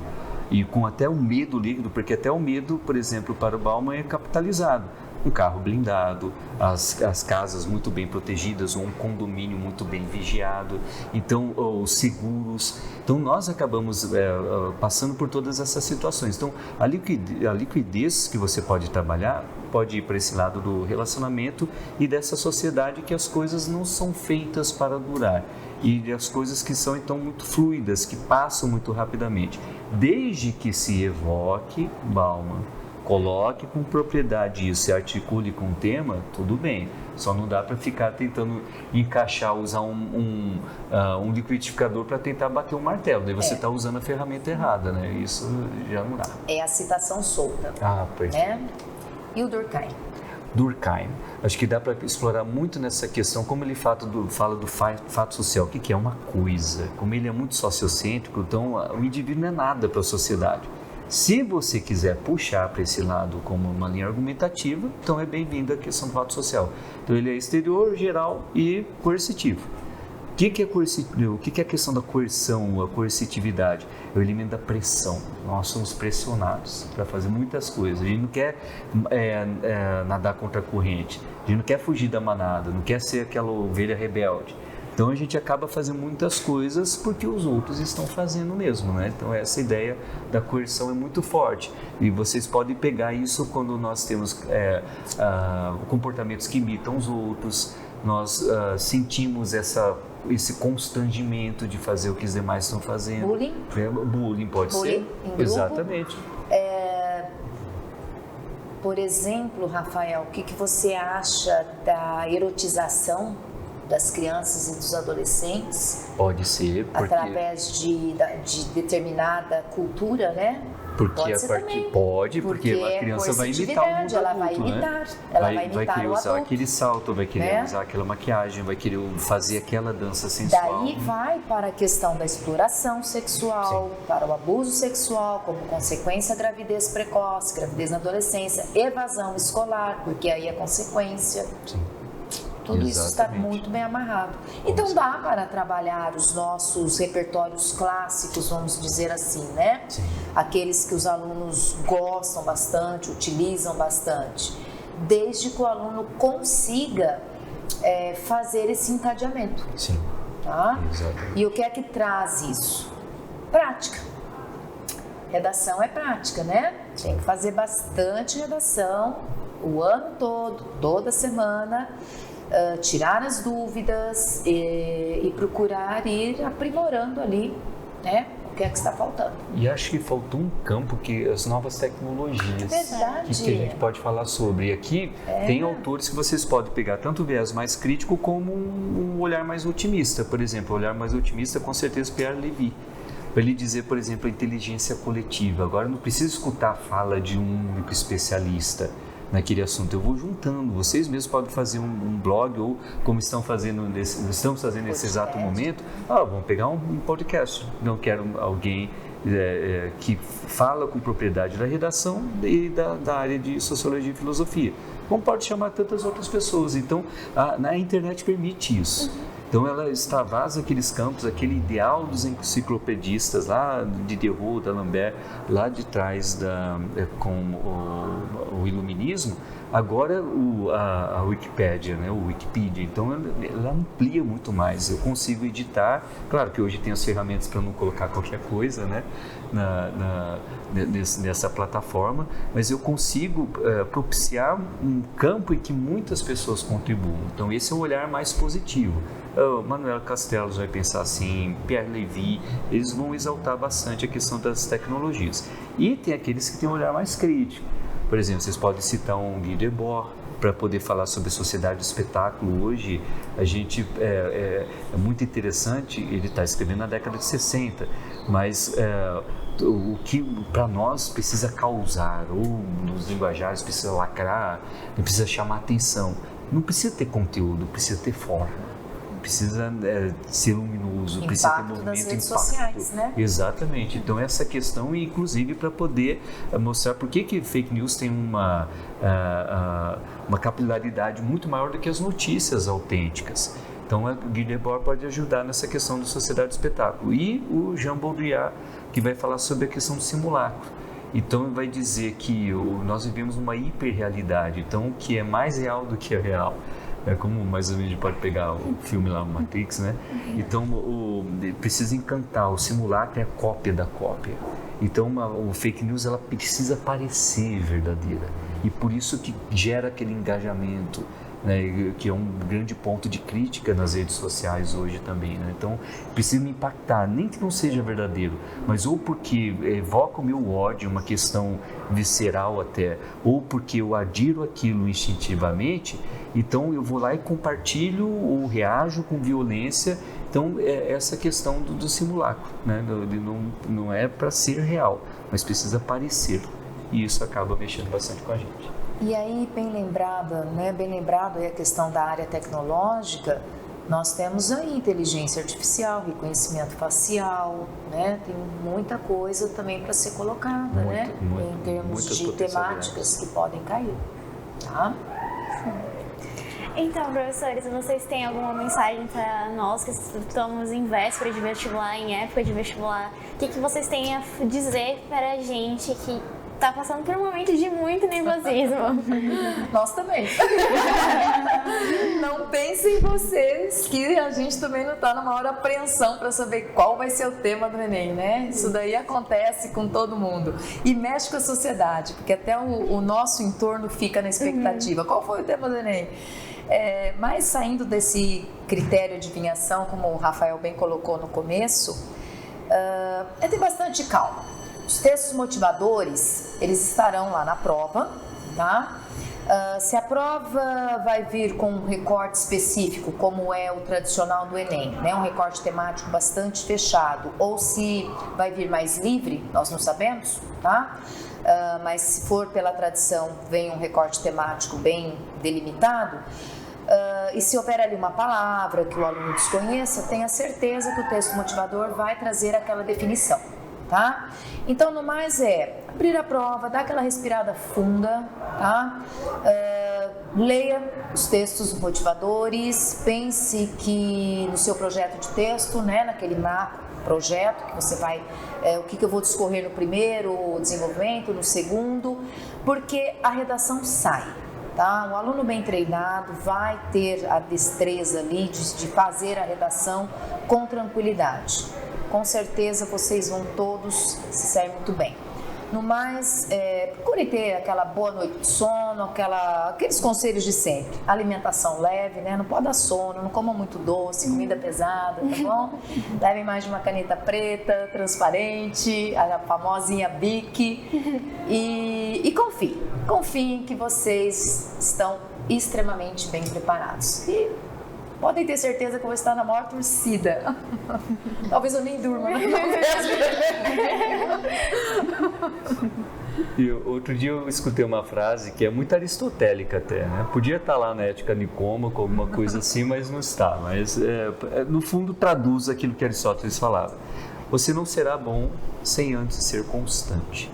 Speaker 5: e com até o medo líquido, porque até o medo, por exemplo, para o Bauman é capitalizado. Um carro blindado, as casas muito bem protegidas, um condomínio muito bem vigiado, então os seguros. Então nós acabamos passando por todas essas situações. Então a liquidez que você pode trabalhar pode ir para esse lado do relacionamento e dessa sociedade que as coisas não são feitas para durar. E as coisas que são então muito fluidas, que passam muito rapidamente. Desde que se evoque Bauman, coloque com propriedade isso e articule com o tema, tudo bem. Só não dá para ficar tentando encaixar, usar um liquidificador para tentar bater um martelo. Daí você está usando a ferramenta errada, né? Isso já não dá.
Speaker 3: É a citação solta.
Speaker 5: Perfeito.
Speaker 3: Né? E o Durkheim?
Speaker 5: Durkheim. Acho que dá para explorar muito nessa questão, como ele fala do fato social, o que é uma coisa. Como ele é muito sociocêntrico, então o indivíduo não é nada para a sociedade. Se você quiser puxar para esse lado como uma linha argumentativa, então é bem-vindo a questão do fato social. Então ele é exterior, geral e coercitivo. O que é coercitivo? O que é a questão da coerção, a coercitividade? É o elemento da pressão. Nós somos pressionados para fazer muitas coisas. A gente não quer nadar contra a corrente, a gente não quer fugir da manada, não quer ser aquela ovelha rebelde. Então a gente acaba fazendo muitas coisas porque os outros estão fazendo mesmo, né? Então essa ideia da coerção é muito forte e vocês podem pegar isso quando nós temos comportamentos que imitam os outros, nós sentimos esse constrangimento de fazer o que os demais estão fazendo.
Speaker 3: Bullying?
Speaker 5: Bullying pode ser.
Speaker 3: Em grupo.
Speaker 5: Exatamente.
Speaker 3: Por exemplo, Rafael, o que você acha da erotização das crianças e dos adolescentes?
Speaker 5: Pode ser, porque...
Speaker 3: através de determinada cultura, né?
Speaker 5: Porque porque a criança vai imitar o mundo
Speaker 3: ela
Speaker 5: adulto,
Speaker 3: vai imitar,
Speaker 5: né?
Speaker 3: ela vai imitar
Speaker 5: vai querer
Speaker 3: o
Speaker 5: usar
Speaker 3: adulto,
Speaker 5: aquele salto, vai querer
Speaker 3: né?
Speaker 5: usar aquela maquiagem, vai querer fazer aquela dança sensual.
Speaker 3: Daí vai para a questão da exploração sexual, para o abuso sexual, como consequência gravidez precoce, gravidez na adolescência, evasão escolar, porque aí é consequência.
Speaker 5: Sim.
Speaker 3: Tudo isso está
Speaker 5: Exatamente.
Speaker 3: muito bem amarrado. Então dá para trabalhar os nossos repertórios clássicos, vamos dizer assim, né?
Speaker 5: Sim.
Speaker 3: Aqueles que os alunos gostam bastante, utilizam bastante, desde que o aluno consiga fazer esse encadeamento.
Speaker 5: Sim.
Speaker 3: Tá?
Speaker 5: Exatamente.
Speaker 3: E o que é que traz isso? Prática. Redação é prática, né? Tem que fazer bastante redação o ano todo, toda semana. Tirar as dúvidas e procurar ir aprimorando ali, né? o que é que está faltando.
Speaker 5: E acho que faltou um campo que as novas tecnologias
Speaker 3: Verdade.
Speaker 5: que a gente pode falar sobre. E aqui tem autores que vocês podem pegar tanto o viés mais crítico como um olhar mais otimista. Por exemplo, o olhar mais otimista, com certeza, Pierre Levy. Para ele dizer, por exemplo, a inteligência coletiva. Agora, não precisa escutar a fala de um único especialista naquele assunto. Eu vou juntando. Vocês mesmos podem fazer um blog ou, como estamos fazendo nesse exato momento, vamos pegar um podcast. Não quero alguém que fala com propriedade da redação e da área de sociologia e filosofia. Como pode chamar tantas outras pessoas. Então, a internet permite isso. Então ela extravasa aqueles campos, aquele ideal dos enciclopedistas lá de Diderot, d'Alembert, lá de trás com o iluminismo, agora a Wikipédia, né, o Wikipedia. Então ela amplia muito mais. Eu consigo editar, claro que hoje tem as ferramentas para não colocar qualquer coisa, né, nessa plataforma, mas eu consigo propiciar um campo em que muitas pessoas contribuam. Então esse é o olhar mais positivo. Manuel Castells vai pensar assim, Pierre Levy, eles vão exaltar bastante a questão das tecnologias. E tem aqueles que têm um olhar mais crítico. Por exemplo, vocês podem citar um Guy Debord para poder falar sobre sociedade de espetáculo. Hoje, a gente é muito interessante, ele está escrevendo na década de 60, mas o que para nós precisa causar, ou nos linguajares precisa lacrar, precisa chamar atenção. Não precisa ter conteúdo, precisa ter forma. Precisa ser luminoso, precisa ter movimento,
Speaker 3: nas redes
Speaker 5: impacto.
Speaker 3: Sociais, né?
Speaker 5: Exatamente. Então essa questão, inclusive para poder mostrar por que fake news tem uma capilaridade muito maior do que as notícias autênticas. Então a Guy Debord pode ajudar nessa questão da sociedade do espetáculo. E o Jean Baudrillard, que vai falar sobre a questão do simulacro. Então vai dizer que nós vivemos uma hiperrealidade, então o que é mais real do que é real. É como mais ou menos a gente pode pegar o filme lá, o Matrix, né? Então, precisa encantar, o simulacro é a cópia da cópia. Então, o fake news, ela precisa parecer verdadeira. E por isso que gera aquele engajamento, né? Que é um grande ponto de crítica nas redes sociais hoje também, né? Então, precisa me impactar, nem que não seja verdadeiro, mas ou porque evoca o meu ódio, uma questão visceral até, ou porque eu adiro aquilo instintivamente. Então eu vou lá e compartilho ou reajo com violência. Então essa questão do simulacro, né? Não é para ser real, mas precisa parecer. E isso acaba mexendo bastante com a gente.
Speaker 3: E aí, bem lembrado aí a questão da área tecnológica, nós temos aí inteligência artificial, reconhecimento facial, né? Tem muita coisa também para ser colocada, né? Em termos de temáticas que podem cair, tá?
Speaker 1: Então, professores, vocês têm alguma mensagem para nós que estamos em véspera de vestibular, em época de vestibular? O que vocês têm a dizer para a gente que está passando por um momento de muito nervosismo?
Speaker 3: Nós também. Não pensem vocês que a gente também não está numa hora de apreensão para saber qual vai ser o tema do Enem, né? Isso daí acontece com todo mundo. E mexe com a sociedade, porque até o nosso entorno fica na expectativa. Qual foi o tema do Enem? Mas saindo desse critério de adivinhação, como o Rafael bem colocou no começo, é ter bastante calma. Os textos motivadores, eles estarão lá na prova, tá? Se a prova vai vir com um recorte específico, como é o tradicional do Enem, né? Um recorte temático bastante fechado, ou se vai vir mais livre, nós não sabemos, tá? Mas se for pela tradição, vem um recorte temático bem delimitado, e se houver ali uma palavra que o aluno desconheça, tenha certeza que o texto motivador vai trazer aquela definição, tá? Então, no mais abrir a prova, dar aquela respirada funda, tá? Leia os textos motivadores, pense que no seu projeto de texto, né, naquele projeto que você vai, o que eu vou discorrer no primeiro desenvolvimento, no segundo, porque a redação sai. Tá? O aluno bem treinado vai ter a destreza ali de fazer a redação com tranquilidade. Com certeza vocês vão todos se sair muito bem. No mais, procure ter aquela boa noite de sono, aqueles conselhos de sempre. Alimentação leve, né? Não pode dar sono, não comam muito doce, comida pesada, tá bom? Levem mais de uma caneta preta, transparente, a famosinha Bic. E confiem que vocês estão extremamente bem preparados. E podem ter certeza que eu vou estar na maior torcida. Talvez eu nem durma.
Speaker 5: E outro dia eu escutei uma frase que é muito aristotélica até, né? Podia estar lá na Ética Nicômaco, com alguma coisa assim, mas não está. Mas, no fundo, traduz aquilo que Aristóteles falava. Você não será bom sem antes ser constante.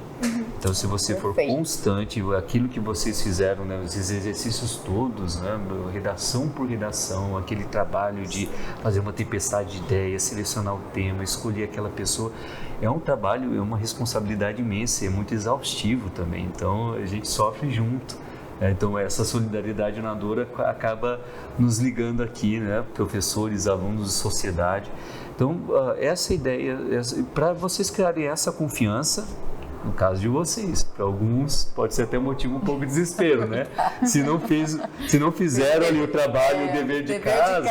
Speaker 5: Então, se você for constante, aquilo que vocês fizeram, né, esses exercícios todos, né, redação por redação, aquele trabalho de fazer uma tempestade de ideias, selecionar o tema, escolher aquela pessoa, é um trabalho, é uma responsabilidade imensa, é muito exaustivo também. Então, a gente sofre junto. Então, essa solidariedade na dor acaba nos ligando aqui, né, professores, alunos, sociedade. Então, essa ideia, para vocês criarem essa confiança, no caso de vocês, para alguns pode ser até motivo um pouco de desespero, né? Se não fizeram ali o trabalho, o dever de casa,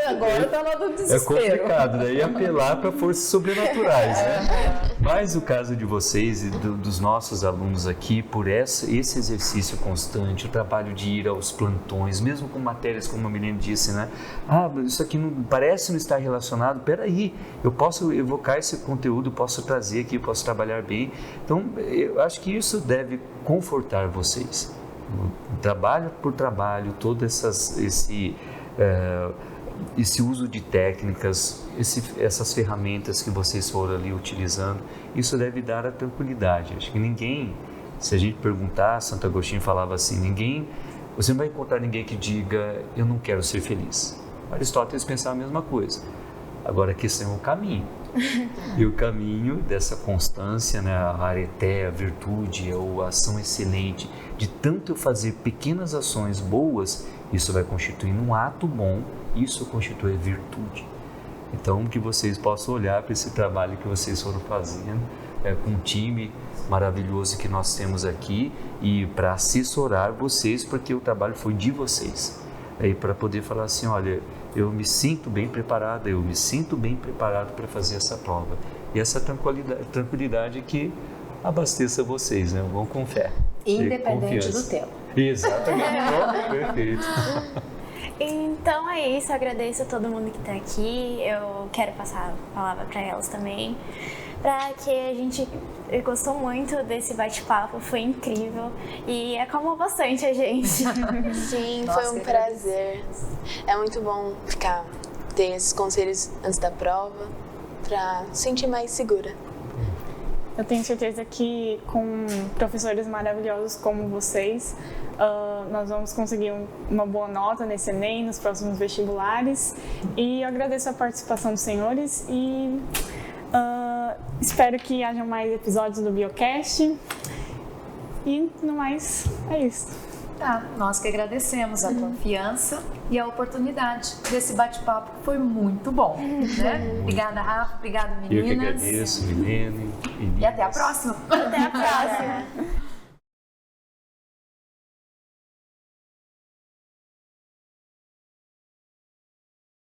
Speaker 3: agora está lá do desespero.
Speaker 5: É complicado, daí apelar para forças sobrenaturais, né? Mas o caso de vocês e dos nossos alunos aqui, por esse exercício constante, o trabalho de ir aos plantões, mesmo com matérias como a Milene disse, né? Isso aqui parece não estar relacionado, peraí, eu posso evocar esse conteúdo, posso trazer aqui, posso trabalhar bem. Então, eu acho que isso deve confortar vocês. Trabalho por trabalho, todo esse uso de técnicas, essas ferramentas que vocês foram ali utilizando, isso deve dar a tranquilidade. Acho que ninguém, se a gente perguntar, Santo Agostinho falava assim, você não vai encontrar ninguém que diga, eu não quero ser feliz. Aristóteles pensava a mesma coisa. Agora a questão é o caminho. E o caminho dessa constância, né, a areté, a virtude, a ação excelente, de tanto eu fazer pequenas ações boas, isso vai constituir um ato bom, isso constitui virtude. Então, que vocês possam olhar para esse trabalho que vocês foram fazendo, com um time maravilhoso que nós temos aqui, e para assessorar vocês, porque o trabalho foi de vocês. E para poder falar assim, olha, eu me sinto bem preparada, eu me sinto bem preparado para fazer essa prova. E essa tranquilidade que abasteça vocês, né? Vão com fé.
Speaker 3: Independente do tempo.
Speaker 5: Exatamente. Perfeito.
Speaker 1: Então é isso, eu agradeço a todo mundo que está aqui. Eu quero passar a palavra para elas também, para que a gente gostou muito desse bate-papo, foi incrível e acalmou bastante a gente.
Speaker 2: Sim, foi um prazer. É muito bom ter esses conselhos antes da prova, para sentir mais segura.
Speaker 4: Eu tenho certeza que com professores maravilhosos como vocês, nós vamos conseguir uma boa nota nesse Enem, nos próximos vestibulares. E eu agradeço a participação dos senhores e espero que hajam mais episódios do Biocast. E no mais, é isso.
Speaker 3: Nós que agradecemos a confiança e a oportunidade desse bate-papo, que foi muito bom. Né? Obrigada, Rafa. Obrigada, meninas.
Speaker 5: Eu que agradeço, Milene.
Speaker 3: E até a próxima.
Speaker 1: Até a próxima.